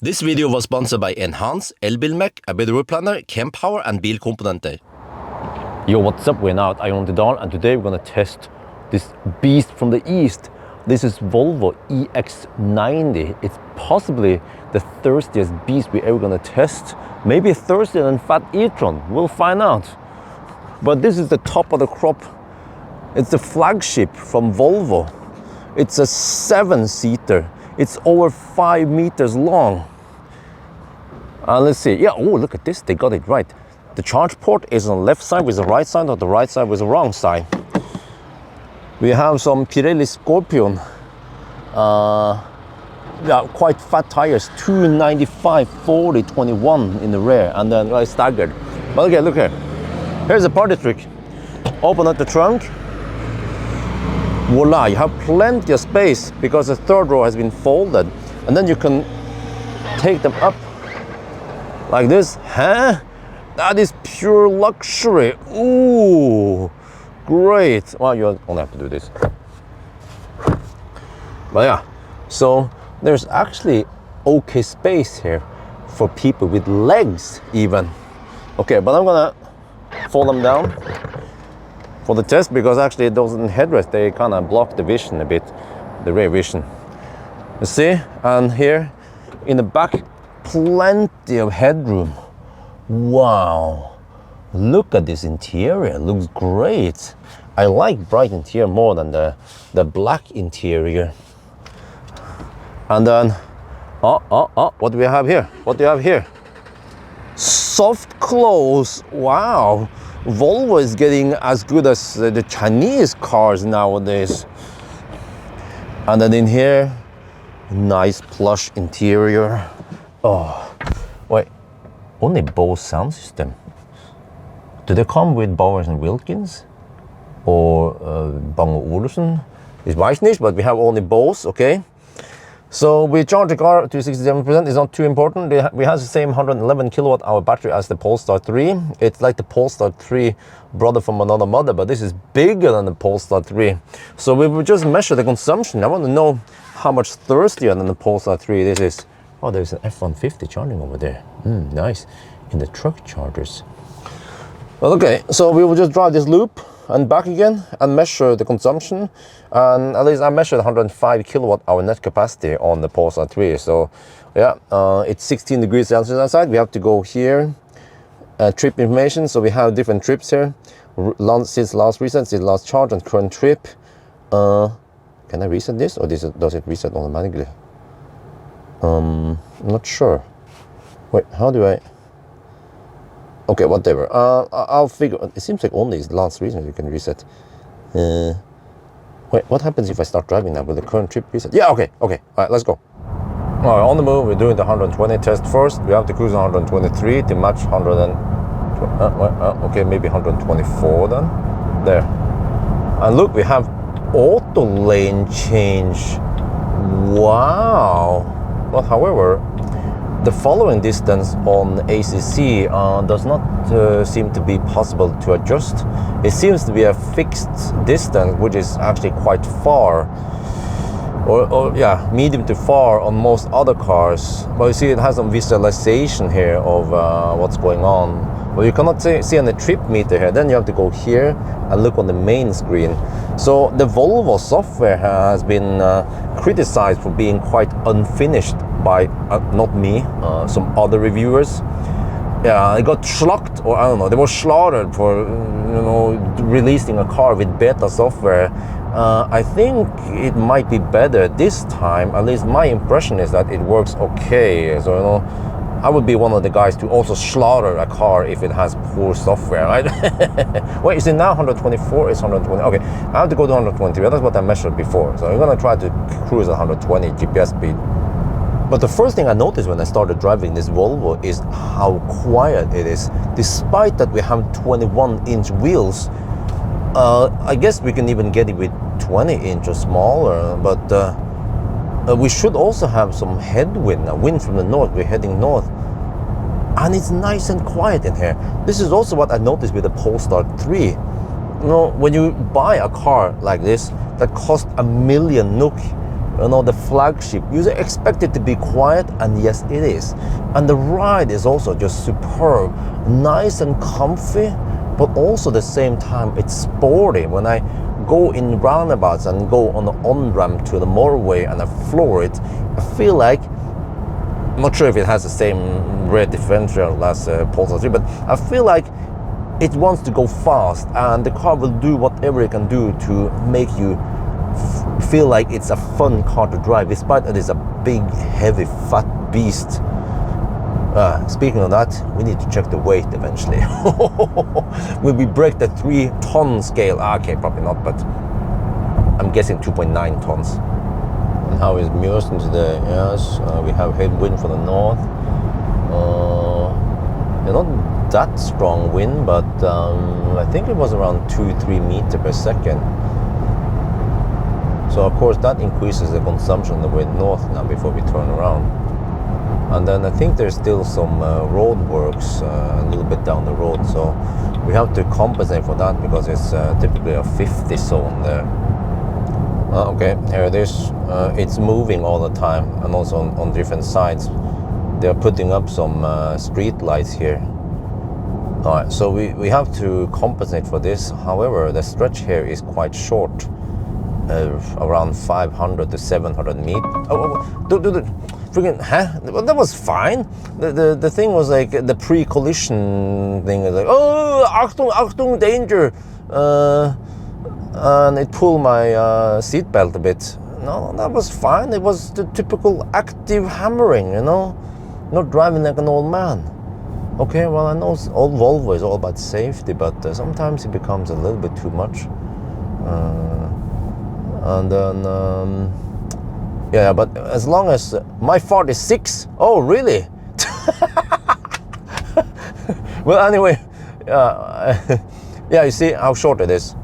This video was sponsored by Enhance, Elbilmek, a better road planner, Kempower and bilkomponenter. Yo, what's up? We're now at Ioniq and today we're gonna test this beast from the east. This is Volvo EX90. It's possibly the thirstiest beast we're ever gonna test. Maybe thirstier than Fat e-tron, we'll find out. But this is the top of the crop. It's the flagship from Volvo. It's a 7-seater. It's over 5 meters long. Let's see. Yeah, oh, look at this. They got it right. The charge port is on the left side with the right side, or the right side with the wrong side. We have some Pirelli Scorpion. Yeah, quite fat tires. 295, 40, 21 in the rear, and then staggered. But okay, look here. Here's a party trick. Open up the trunk. Voila, you have plenty of space because the third row has been folded, and then you can take them up like this. Huh? That is pure luxury. Ooh, great. Well, you only have to do this. But yeah, so there's actually okay space here for people with legs even. Okay, but I'm gonna fold them down for the test, because actually those headrests, they kind of block the vision a bit, the rear vision. You see, and here in the back, plenty of headroom. Wow, look at this interior, looks great. I like bright interior more than the black interior. And then, what do we have here? What do you have here? Soft close, wow. Volvo is getting as good as the Chinese cars nowadays. And then in here, nice plush interior. Oh, wait, only Bose sound system. Do they come with Bowers and Wilkins or Bang & Olufsen? It's Weissnicht, but we have only Bose, okay? So we charge the car to 67%. It's not too important. We have the same 111 kilowatt hour battery as the Polestar 3. It's like the Polestar 3 brother from another mother, but this is bigger than the Polestar 3. So we will just measure the consumption. I want to know how much thirstier than the Polestar 3 this is. Oh, there's an F-150 charging over there. Nice. In the truck chargers. Well, okay, so we will just drive this loop and back again and measure the consumption. And at least I measured 105 kilowatt hour net capacity on the Polestar 3. So yeah, it's 16 degrees Celsius outside. We have to go here, trip information. So we have different trips here. Since last reset, since last charge, and current trip. Can I reset this, or does it reset automatically? I'm not sure. Wait, how do I? Okay, whatever. I'll figure. It seems like only is last reason you can reset. Wait, what happens if I start driving now? Will the current trip reset? Yeah, okay. All right, let's go. All right, on the move, we're doing the 120 test first. We have to cruise 123 to match 100 and... okay, maybe 124 then. There. And look, we have auto lane change. Wow. But however, the following distance on ACC does not seem to be possible to adjust. It seems to be a fixed distance, which is actually quite far, or yeah, medium to far on most other cars. But you see, it has some visualization here of what's going on. But you cannot see on the trip meter here. Then you have to go here and look on the main screen. So the Volvo software has been criticized for being quite unfinished by not me, some other reviewers. Yeah, it got schlocked, or I don't know, they were slaughtered for releasing a car with beta software. I think it might be better this time. At least my impression is that it works okay. So I would be one of the guys to also slaughter a car if it has poor software, right? Wait, is it now 124? It's 120. Okay, I have to go to 123. That's what I measured before. So I'm gonna try to cruise at 120 GPS speed. But the first thing I noticed when I started driving this Volvo is how quiet it is. Despite that we have 21-inch wheels, I guess we can even get it with 20-inch or smaller, but we should also have some headwind, a wind from the north. We're heading north, and it's nice and quiet in here. This is also what I noticed with the Polestar 3. When you buy a car like this that costs 1 million NOK, you know, the flagship. You expect it to be quiet, and yes, it is. And the ride is also just superb, nice and comfy, but also at the same time it's sporty. When I go in roundabouts and go on the on-ramp to the motorway and I floor it, I feel like, I'm not sure if it has the same rear differential as Polestar 3, but I feel like it wants to go fast, and the car will do whatever it can do to make you feel like it's a fun car to drive, despite that it's a big, heavy, fat beast. Speaking of that, we need to check the weight eventually. Will we break the 3-ton scale? Okay, probably not, but I'm guessing 2.9 tons. And how is Bjorn today? Yes, we have headwind from the north. Not that strong wind, but I think it was around 2-3 meters per second. So of course that increases the consumption of the wind north now before we turn around. And then I think there's still some road works a little bit down the road, so we have to compensate for that because it's typically a 50 zone there. Okay, here it is. It's moving all the time, and also on different sides. They're putting up some street lights here. Alright, so we have to compensate for this. However, the stretch here is quite short, around 500 to 700 meters. Freaking, huh? Well, that was fine. The thing was like the pre-collision thing is like, oh, Achtung, Achtung, danger, and it pulled my seatbelt a bit. No, that was fine. It was the typical active hammering, you know, not driving like an old man. Okay, well, I know old Volvo is all about safety, but sometimes it becomes a little bit too much. And then. Yeah, but as long as my 46. Oh, really? Well, anyway, yeah, you see how short it is.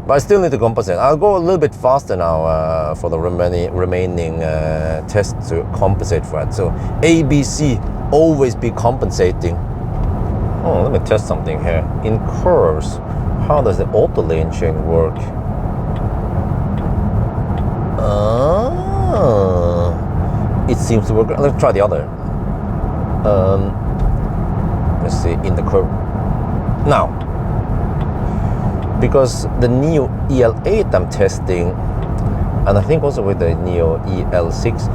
But I still need to compensate. I'll go a little bit faster now for the remaining tests to compensate for it. So ABC, always be compensating. Oh, let me test something here. In curves, how does the auto lane change work? It seems to work. Let's try the other. Let's see, in the curve. Now, because the Neo EL8 I'm testing, and I think also with the Neo EL6,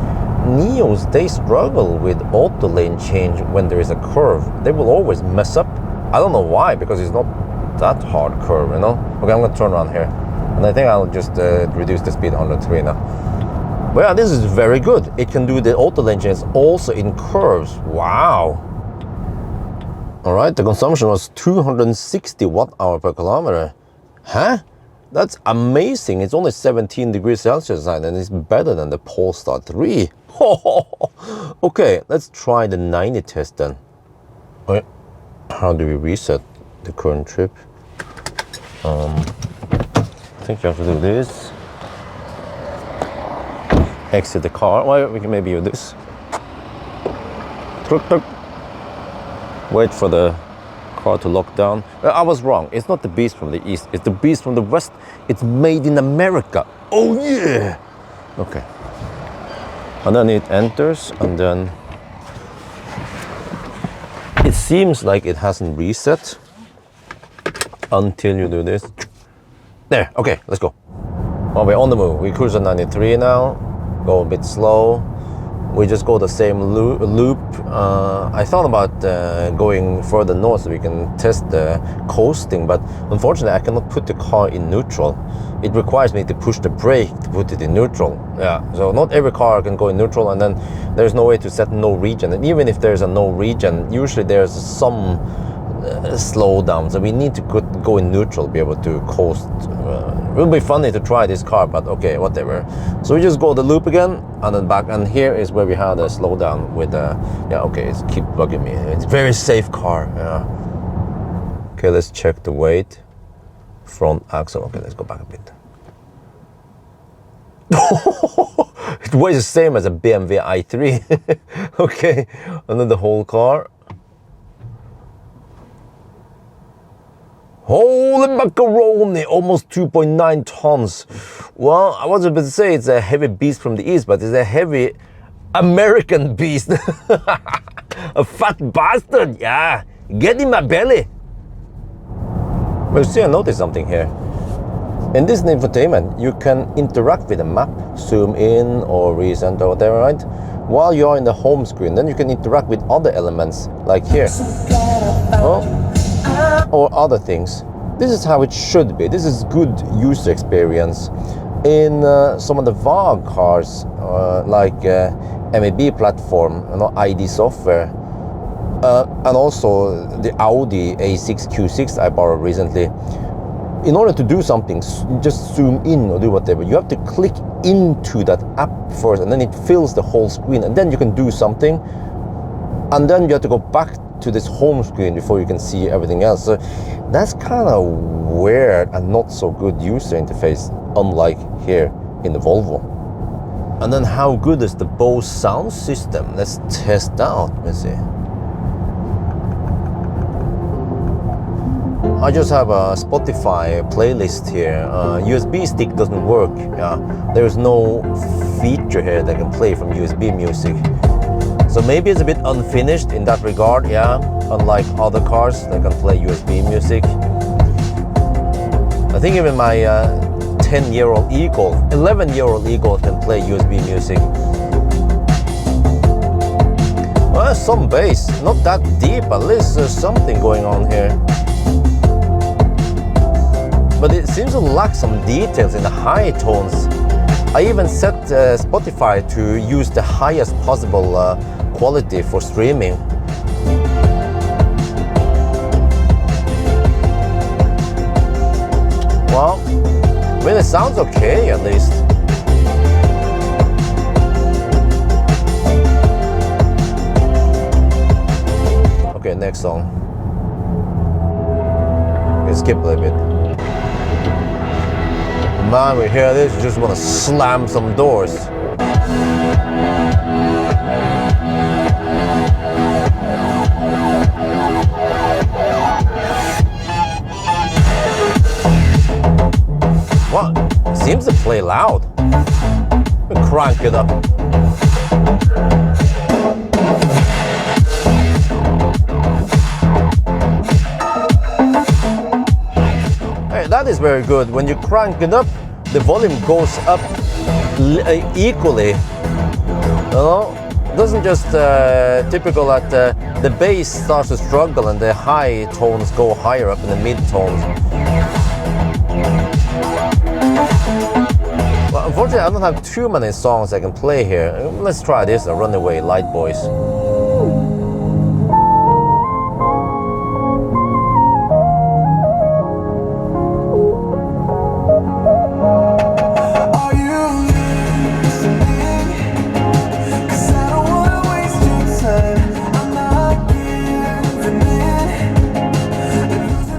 Neos, they struggle with auto lane change when there is a curve. They will always mess up. I don't know why, because it's not that hard curve, you know? Okay, I'm gonna turn around here. And I think I'll just reduce the speed 103 now. But yeah, this is very good. It can do the auto lane change also in curves. Wow. All right, the consumption was 260 watt-hour per kilometer. Huh? That's amazing. It's only 17 degrees Celsius and it's better than the Polestar 3. Okay, let's try the 90 test then. Okay. How do we reset the current trip? I think you have to do this. Exit the car. Well, we can maybe use this. Wait for the car to lock down. I was wrong. It's not the beast from the east. It's the beast from the west. It's made in America. Oh yeah. Okay. And then it enters, and then it seems like it hasn't reset until you do this. There. Okay. Let's go. Well, we're on the move. We cruise at 93 now. Go a bit slow. We just go the same loop. I thought about going further north so we can test the coasting, but unfortunately I cannot put the car in neutral. It requires me to push the brake to put it in neutral. Yeah, so not every car can go in neutral, and then there's no way to set no region. And even if there's a no region, usually there's some slowdown, so we need to go in neutral, be able to coast. It will be funny to try this car, but okay, whatever. So we just go the loop again and then back, and here is where we had a slowdown with yeah, okay, it's keep bugging me. It's a very safe car. Yeah. Okay, let's check the weight. Front axle. Okay, let's go back a bit. It weighs the same as a BMW i3. Okay, and then the whole car. Holy macaroni, almost 2.9 tons. Well, I was about to say it's a heavy beast from the east, but it's a heavy American beast. A fat bastard, yeah. Get in my belly. But see, I noticed something here. In this infotainment, you can interact with the map, zoom in or recent or whatever, right? While you are in the home screen, then you can interact with other elements, like here. Or other things. This is how it should be. This is good user experience. In some of the VAG cars, like MAB platform, ID software, and also the Audi A6 Q6 I borrowed recently. In order to do something, just zoom in or do whatever, you have to click into that app first, and then it fills the whole screen, and then you can do something, and then you have to go back to this home screen before you can see everything else. So that's kind of weird and not so good user interface, unlike here in the Volvo. And then how good is the Bose sound system? Let's test out. Let's see. I just have a Spotify playlist here. USB stick doesn't work. Yeah, there is no feature here that can play from USB music. So maybe it's a bit unfinished in that regard. Yeah, unlike other cars that can play USB music. I think even my 10-year-old e-Golf, 11-year-old e-Golf can play USB music. Well, some bass, not that deep. At least there's something going on here. But it seems to lack some details in the high tones. I even set Spotify to use the highest possible quality for streaming. Well, I mean, it sounds okay at least. Okay, next song. Let's skip a little bit. Man, we hear this, you just want to slam some doors. What? Seems to play loud. Crank it up. That is very good. When you crank it up, the volume goes up equally. It doesn't just typical that the bass starts to struggle and the high tones go higher up in the mid tones. Well, unfortunately, I don't have too many songs I can play here. Let's try this, Runaway Light Boys.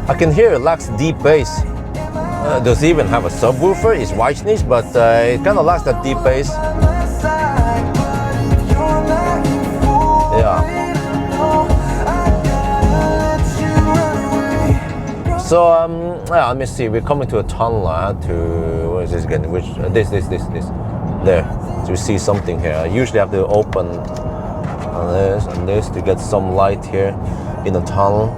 I can hear it lacks deep bass. Does it even have a subwoofer? It's white niche, but it kind of lacks that deep bass. Yeah. So yeah, let me see. We're coming to a tunnel. I had to. What is this again? Which this. There. So you see something here. I usually have to open this to get some light here in the tunnel.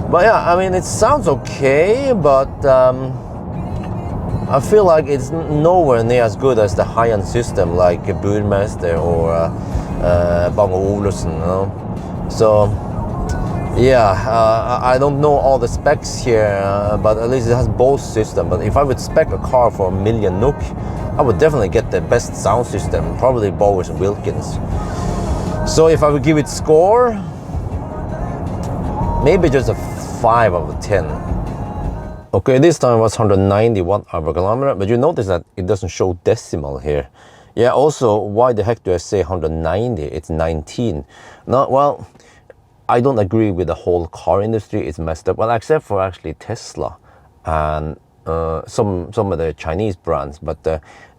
But yeah, I mean, it sounds okay, but I feel like it's nowhere near as good as the high-end system like Burmester or Bang & Olufsen, you know? So yeah, I don't know all the specs here, but at least it has both systems. But if I would spec a car for $1 million NOK, I would definitely get the best sound system, probably Bowers & Wilkins. So if I would give it score, maybe just a 5 out of 10. Okay, this time it was 190 watt-hour/kilometer, but you notice that it doesn't show decimal here. Yeah, also, why the heck do I say 190? It's 19. No, well, I don't agree with the whole car industry. It's messed up. Well, except for actually Tesla and some of the Chinese brands, but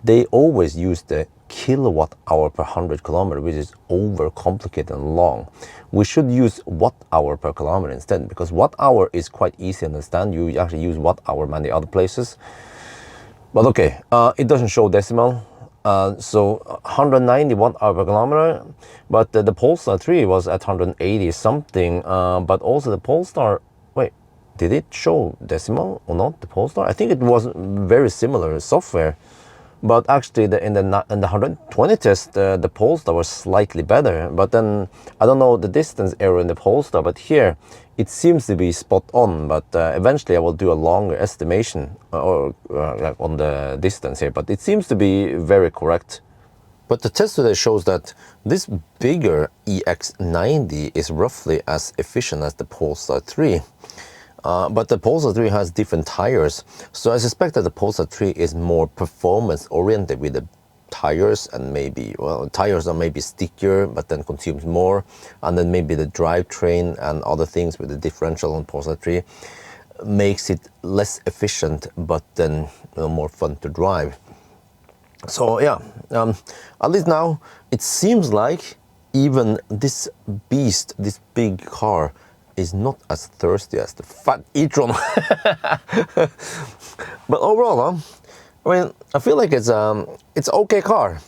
they always use the kilowatt hour per 100 kilometer, which is over complicated and long. We should use watt hour per kilometer instead, because watt hour is quite easy to understand. You actually use watt hour many other places. But okay, it doesn't show decimal. So 190 watt hour per kilometer, but the Polestar 3 was at 180 something. But also the Polestar, wait, did it show decimal or not, the Polestar? I think it was very similar software. But actually, in the 120 test, the Polestar was slightly better. But then, I don't know the distance error in the Polestar, but here, it seems to be spot on. But eventually, I will do a longer estimation on the distance here. But it seems to be very correct. But the test today shows that this bigger EX90 is roughly as efficient as the Polestar 3. But the Polestar 3 has different tires, so I suspect that the Polestar 3 is more performance oriented with the tires, and maybe, well, tires are maybe stickier but then consumes more, and then maybe the drivetrain and other things with the differential on Polestar 3 makes it less efficient but then more fun to drive. So yeah, at least now it seems like even this beast, this big car, is not as thirsty as the fat e-tron. But overall, I mean, I feel like it's okay car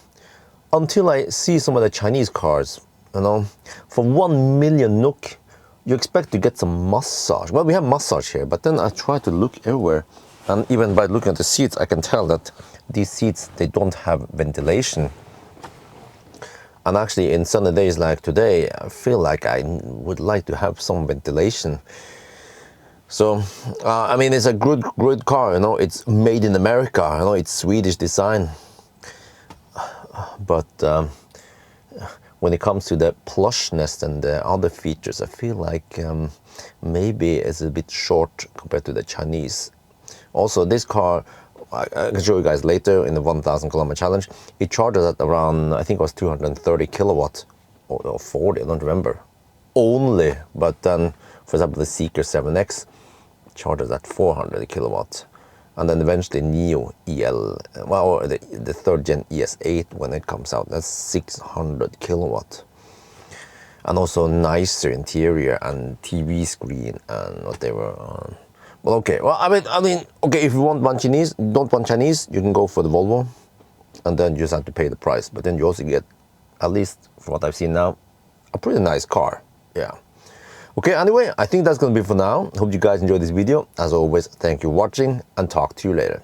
until I see some of the Chinese cars. You know, for 1 million NOK, you expect to get some massage. Well, we have massage here, but then I try to look everywhere, and even by looking at the seats, I can tell that these seats, they don't have ventilation. And actually, in sunny days like today, I feel like I would like to have some ventilation. So, I mean, it's a good car, you know, it's made in America, you know, it's Swedish design. But when it comes to the plushness and the other features, I feel like maybe it's a bit short compared to the Chinese. Also, this car, I can show you guys later in the 1,000 kilometer challenge. It charges at around, I think it was 230 kilowatts or 40, I don't remember. Only, but then, for example, the Seeker 7X charges at 400 kilowatts. And then eventually Neo EL, well, the third gen ES8 when it comes out, that's 600 kilowatts. And also nicer interior and TV screen and whatever. Well, okay. Well, I mean, okay. If you don't want Chinese, you can go for the Volvo, and then you just have to pay the price. But then you also get, at least from what I've seen now, a pretty nice car. Yeah. Okay. Anyway, I think that's gonna be for now. Hope you guys enjoyed this video. As always, thank you for watching, and talk to you later.